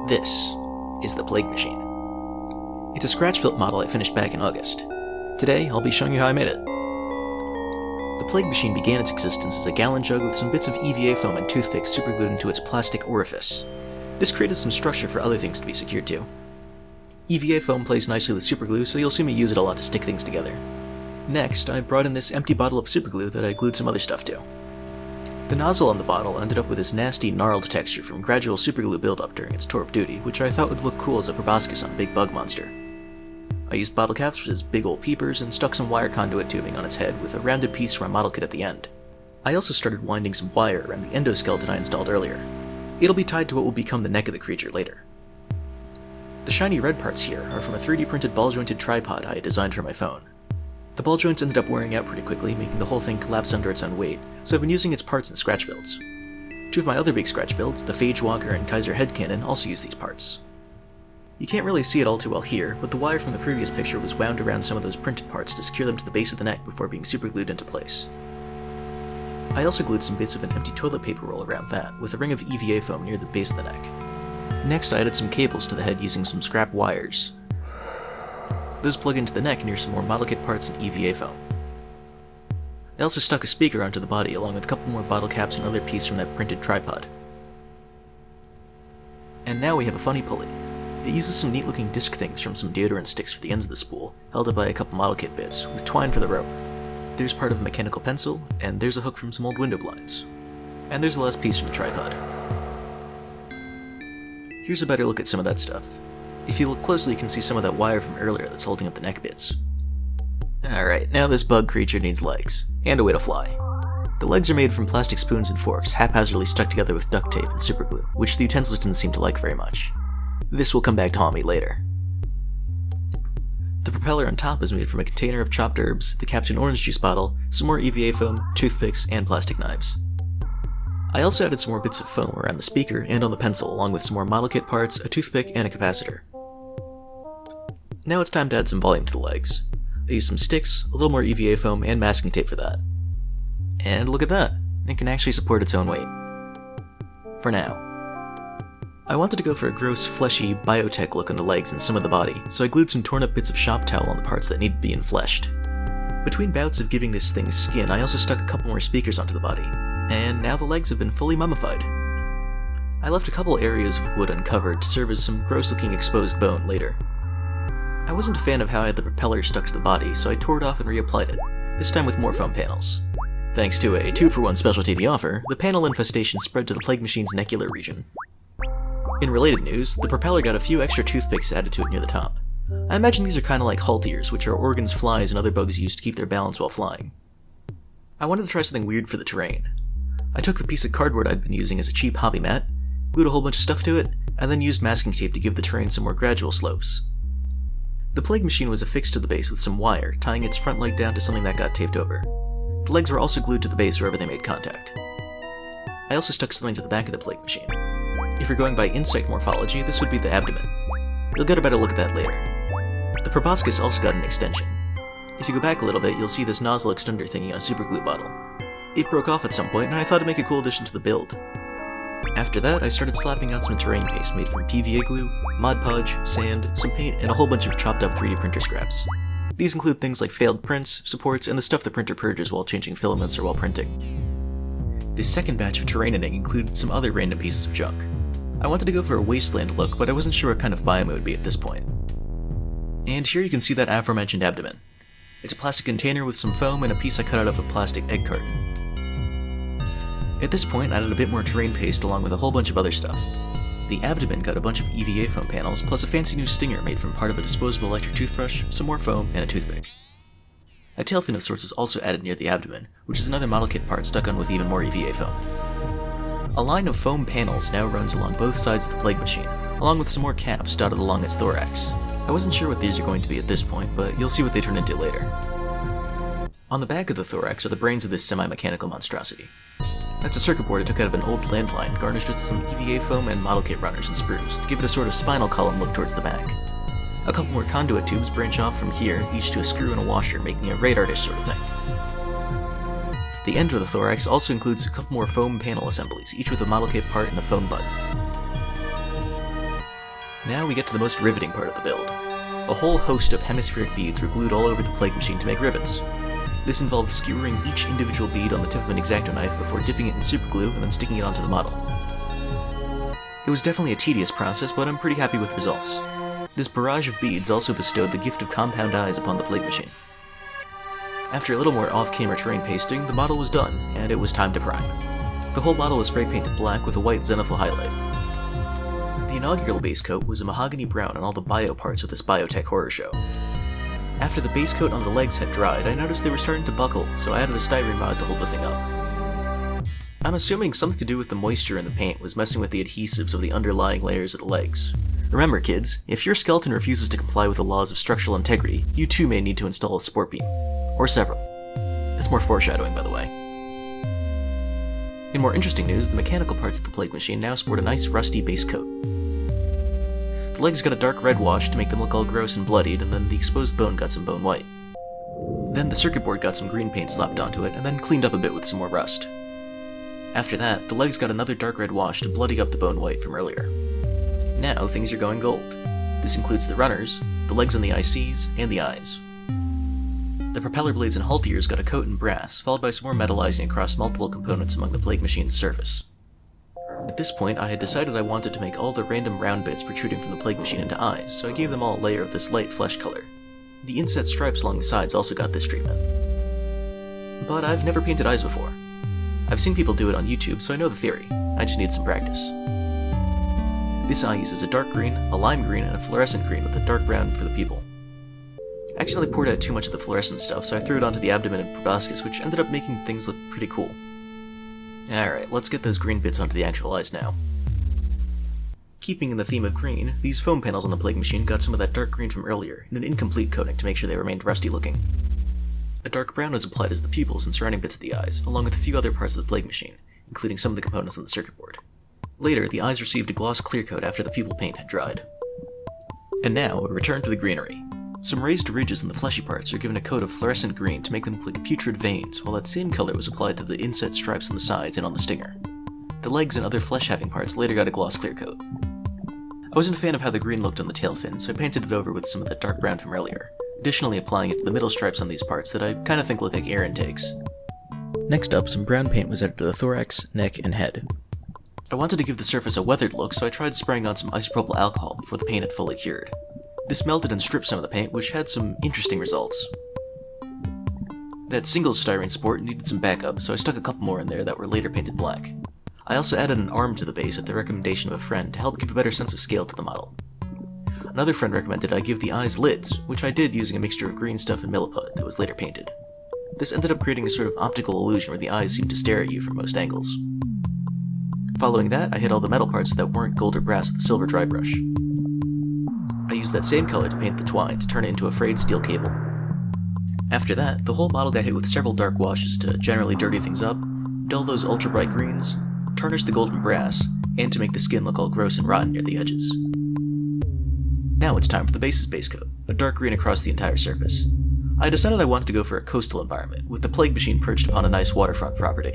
This is the Plague Machine. It's a scratch-built model I finished back in August. Today, I'll be showing you how I made it. The Plague Machine began its existence as a gallon jug with some bits of EVA foam and toothpicks superglued into its plastic orifice. This created some structure for other things to be secured to. EVA foam plays nicely with superglue, so you'll see me use it a lot to stick things together. Next, I brought in this empty bottle of superglue that I glued some other stuff to. The nozzle on the bottle ended up with this nasty, gnarled texture from gradual superglue buildup during its tour of duty, which I thought would look cool as a proboscis on a big bug monster. I used bottle caps as big old peepers and stuck some wire conduit tubing on its head with a rounded piece from my model kit at the end. I also started winding some wire around the endoskeleton I installed earlier. It'll be tied to what will become the neck of the creature later. The shiny red parts here are from a 3D printed ball-jointed tripod I had designed for my phone. The ball joints ended up wearing out pretty quickly, making the whole thing collapse under its own weight, so I've been using its parts in scratch builds. Two of my other big scratch builds, the Phage Walker and Kaiser Headcannon, also use these parts. You can't really see it all too well here, but the wire from the previous picture was wound around some of those printed parts to secure them to the base of the neck before being superglued into place. I also glued some bits of an empty toilet paper roll around that, with a ring of EVA foam near the base of the neck. Next, I added some cables to the head using some scrap wires. Those plug into the neck near some more model kit parts and EVA foam. I also stuck a speaker onto the body along with a couple more bottle caps and another piece from that printed tripod. And now we have a funny pulley. It uses some neat looking disc things from some deodorant sticks for the ends of the spool, held up by a couple model kit bits, with twine for the rope. There's part of a mechanical pencil, and there's a hook from some old window blinds. And there's the last piece from the tripod. Here's a better look at some of that stuff. If you look closely, you can see some of that wire from earlier that's holding up the neck bits. Alright, now this bug creature needs legs, and a way to fly. The legs are made from plastic spoons and forks, haphazardly stuck together with duct tape and superglue, which the utensils didn't seem to like very much. This will come back to haunt me later. The propeller on top is made from a container of chopped herbs, the Captain Orange Juice bottle, some more EVA foam, toothpicks, and plastic knives. I also added some more bits of foam around the speaker and on the pencil, along with some more model kit parts, a toothpick, and a capacitor. Now it's time to add some volume to the legs. I used some sticks, a little more EVA foam, and masking tape for that. And look at that! It can actually support its own weight. For now. I wanted to go for a gross, fleshy, biotech look on the legs and some of the body, so I glued some torn up bits of shop towel on the parts that needed to be infleshed. Between bouts of giving this thing skin, I also stuck a couple more speakers onto the body, and now the legs have been fully mummified. I left a couple areas of wood uncovered to serve as some gross looking exposed bone later. I wasn't a fan of how I had the propeller stuck to the body, so I tore it off and reapplied it, this time with more foam panels. Thanks to a 2-for-1 special TV offer, the panel infestation spread to the Plague Machine's necular region. In related news, the propeller got a few extra toothpicks added to it near the top. I imagine these are kinda like halt ears, which are organs flies and other bugs use to keep their balance while flying. I wanted to try something weird for the terrain. I took the piece of cardboard I'd been using as a cheap hobby mat, glued a whole bunch of stuff to it, and then used masking tape to give the terrain some more gradual slopes. The Plague Machine was affixed to the base with some wire, tying its front leg down to something that got taped over. The legs were also glued to the base wherever they made contact. I also stuck something to the back of the Plague Machine. If you're going by insect morphology, this would be the abdomen. You'll get a better look at that later. The proboscis also got an extension. If you go back a little bit, you'll see this nozzle extender thingy on a superglue bottle. It broke off at some point, and I thought it'd make a cool addition to the build. After that, I started slapping on some terrain paste made from PVA glue, Mod Podge, sand, some paint, and a whole bunch of chopped up 3D printer scraps. These include things like failed prints, supports, and the stuff the printer purges while changing filaments or while printing. This second batch of terraining included some other random pieces of junk. I wanted to go for a wasteland look, but I wasn't sure what kind of biome it would be at this point. And here you can see that aforementioned abdomen. It's a plastic container with some foam and a piece I cut out of a plastic egg carton. At this point, I added a bit more terrain paste along with a whole bunch of other stuff. The abdomen got a bunch of EVA foam panels, plus a fancy new stinger made from part of a disposable electric toothbrush, some more foam, and a toothpick. A tail fin of sorts is also added near the abdomen, which is another model kit part stuck on with even more EVA foam. A line of foam panels now runs along both sides of the Plague Machine, along with some more caps dotted along its thorax. I wasn't sure what these are going to be at this point, but you'll see what they turn into later. On the back of the thorax are the brains of this semi-mechanical monstrosity. That's a circuit board I took out of an old landline, garnished with some EVA foam and model kit runners and sprues, to give it a sort of spinal column look towards the back. A couple more conduit tubes branch off from here, each to a screw and a washer, making a radar-dish sort of thing. The end of the thorax also includes a couple more foam panel assemblies, each with a model kit part and a foam button. Now we get to the most riveting part of the build. A whole host of hemispheric beads were glued all over the plague machine to make rivets. This involved skewering each individual bead on the tip of an X-Acto knife before dipping it in superglue and then sticking it onto the model. It was definitely a tedious process, but I'm pretty happy with the results. This barrage of beads also bestowed the gift of compound eyes upon the plague machine. After a little more off-camera terrain pasting, the model was done, and it was time to prime. The whole model was spray painted black with a white zenithal highlight. The inaugural base coat was a mahogany brown on all the bio parts of this biotech horror show. After the base coat on the legs had dried, I noticed they were starting to buckle, so I added a styrene mod to hold the thing up. I'm assuming something to do with the moisture in the paint was messing with the adhesives of the underlying layers of the legs. Remember kids, if your skeleton refuses to comply with the laws of structural integrity, you too may need to install a support beam. Or several. That's more foreshadowing, by the way. In more interesting news, the mechanical parts of the plague machine now sport a nice rusty base coat. The legs got a dark red wash to make them look all gross and bloodied, and then the exposed bone got some bone white. Then the circuit board got some green paint slapped onto it, and then cleaned up a bit with some more rust. After that, the legs got another dark red wash to bloody up the bone white from earlier. Now things are going gold. This includes the runners, the legs on the ICs, and the eyes. The propeller blades and haltiers got a coat in brass, followed by some more metallizing across multiple components among the plague machine's surface. At this point, I had decided I wanted to make all the random round bits protruding from the plague machine into eyes, so I gave them all a layer of this light flesh color. The inset stripes along the sides also got this treatment. But I've never painted eyes before. I've seen people do it on YouTube, so I know the theory. I just need some practice. This eye uses a dark green, a lime green, and a fluorescent green with a dark brown for the pupil. I accidentally poured out too much of the fluorescent stuff, so I threw it onto the abdomen and proboscis, which ended up making things look pretty cool. Alright, let's get those green bits onto the actual eyes now. Keeping in the theme of green, these foam panels on the plague machine got some of that dark green from earlier, in an incomplete coating to make sure they remained rusty looking. A dark brown was applied as the pupils and surrounding bits of the eyes, along with a few other parts of the plague machine, including some of the components on the circuit board. Later, the eyes received a gloss clear coat after the pupil paint had dried. And now, a return to the greenery. Some raised ridges in the fleshy parts are given a coat of fluorescent green to make them look like putrid veins, while that same color was applied to the inset stripes on the sides and on the stinger. The legs and other flesh-having parts later got a gloss clear coat. I wasn't a fan of how the green looked on the tail fin, so I painted it over with some of the dark brown from earlier, additionally applying it to the middle stripes on these parts that I kinda think look like air intakes. Next up, some brown paint was added to the thorax, neck, and head. I wanted to give the surface a weathered look, so I tried spraying on some isopropyl alcohol before the paint had fully cured. This melted and stripped some of the paint, which had some interesting results. That single styrene sport needed some backup, so I stuck a couple more in there that were later painted black. I also added an arm to the base at the recommendation of a friend to help give a better sense of scale to the model. Another friend recommended I give the eyes lids, which I did using a mixture of green stuff and milliput that was later painted. This ended up creating a sort of optical illusion where the eyes seemed to stare at you from most angles. Following that, I hit all the metal parts that weren't gold or brass with a silver dry brush. I used that same color to paint the twine to turn it into a frayed steel cable. After that, the whole model got hit with several dark washes to generally dirty things up, dull those ultra bright greens, tarnish the gold and brass, and to make the skin look all gross and rotten near the edges. Now it's time for the base's base coat, a dark green across the entire surface. I decided I wanted to go for a coastal environment, with the plague machine perched upon a nice waterfront property.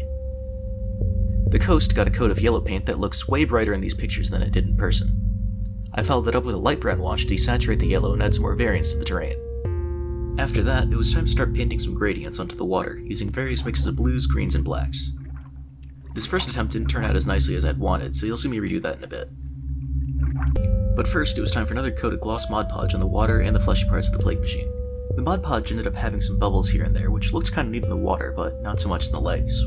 The coast got a coat of yellow paint that looks way brighter in these pictures than it did in person. I followed that up with a light brown wash to desaturate the yellow and add some more variance to the terrain. After that, it was time to start painting some gradients onto the water, using various mixes of blues, greens, and blacks. This first attempt didn't turn out as nicely as I'd wanted, so you'll see me redo that in a bit. But first, it was time for another coat of gloss Mod Podge on the water and the fleshy parts of the plague machine. The Mod Podge ended up having some bubbles here and there, which looked kinda neat in the water, but not so much in the legs.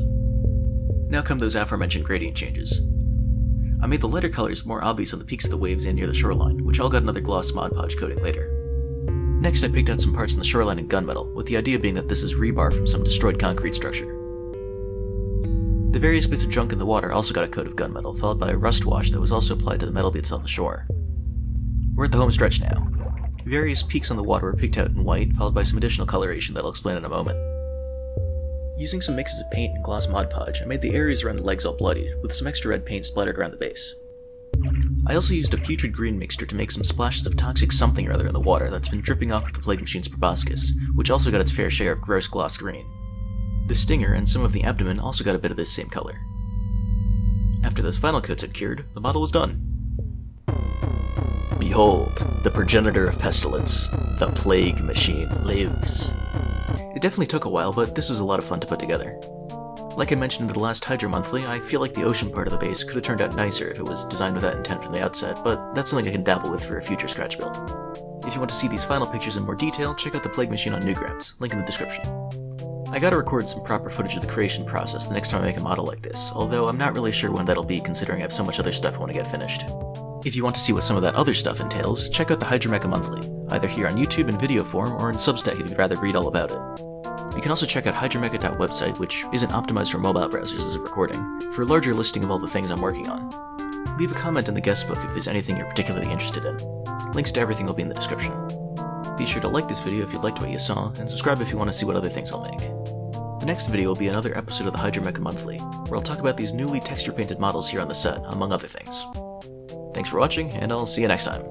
Now come those aforementioned gradient changes. I made the lighter colors more obvious on the peaks of the waves and near the shoreline, which all got another gloss Mod Podge coating later. Next, I picked out some parts in the shoreline in gunmetal, with the idea being that this is rebar from some destroyed concrete structure. The various bits of junk in the water also got a coat of gunmetal, followed by a rust wash that was also applied to the metal bits on the shore. We're at the home stretch now. Various peaks on the water were picked out in white, followed by some additional coloration that I'll explain in a moment. Using some mixes of paint and gloss Mod Podge, I made the areas around the legs all bloodied, with some extra red paint splattered around the base. I also used a putrid green mixture to make some splashes of toxic something or other in the water that's been dripping off of the plague machine's proboscis, which also got its fair share of gross gloss green. The stinger and some of the abdomen also got a bit of this same color. After those final coats had cured, the model was done. Behold, the progenitor of pestilence, the plague machine lives. It definitely took a while, but this was a lot of fun to put together. Like I mentioned in the last Hydro Monthly, I feel like the ocean part of the base could have turned out nicer if it was designed with that intent from the outset, but that's something I can dabble with for a future scratch build. If you want to see these final pictures in more detail, check out the Plague Machine on Newgrounds, link in the description. I gotta record some proper footage of the creation process the next time I make a model like this, although I'm not really sure when that'll be considering I have so much other stuff I want to get finished. If you want to see what some of that other stuff entails, check out the Hydromecha Monthly, either here on YouTube in video form or in Substack if you'd rather read all about it. You can also check out hydromecha.website, which isn't optimized for mobile browsers as a recording, for a larger listing of all the things I'm working on. Leave a comment in the guest book if there's anything you're particularly interested in. Links to everything will be in the description. Be sure to like this video if you liked what you saw, and subscribe if you want to see what other things I'll make. The next video will be another episode of the Hydromecha Monthly, where I'll talk about these newly texture-painted models here on the set, among other things. Thanks for watching, and I'll see you next time.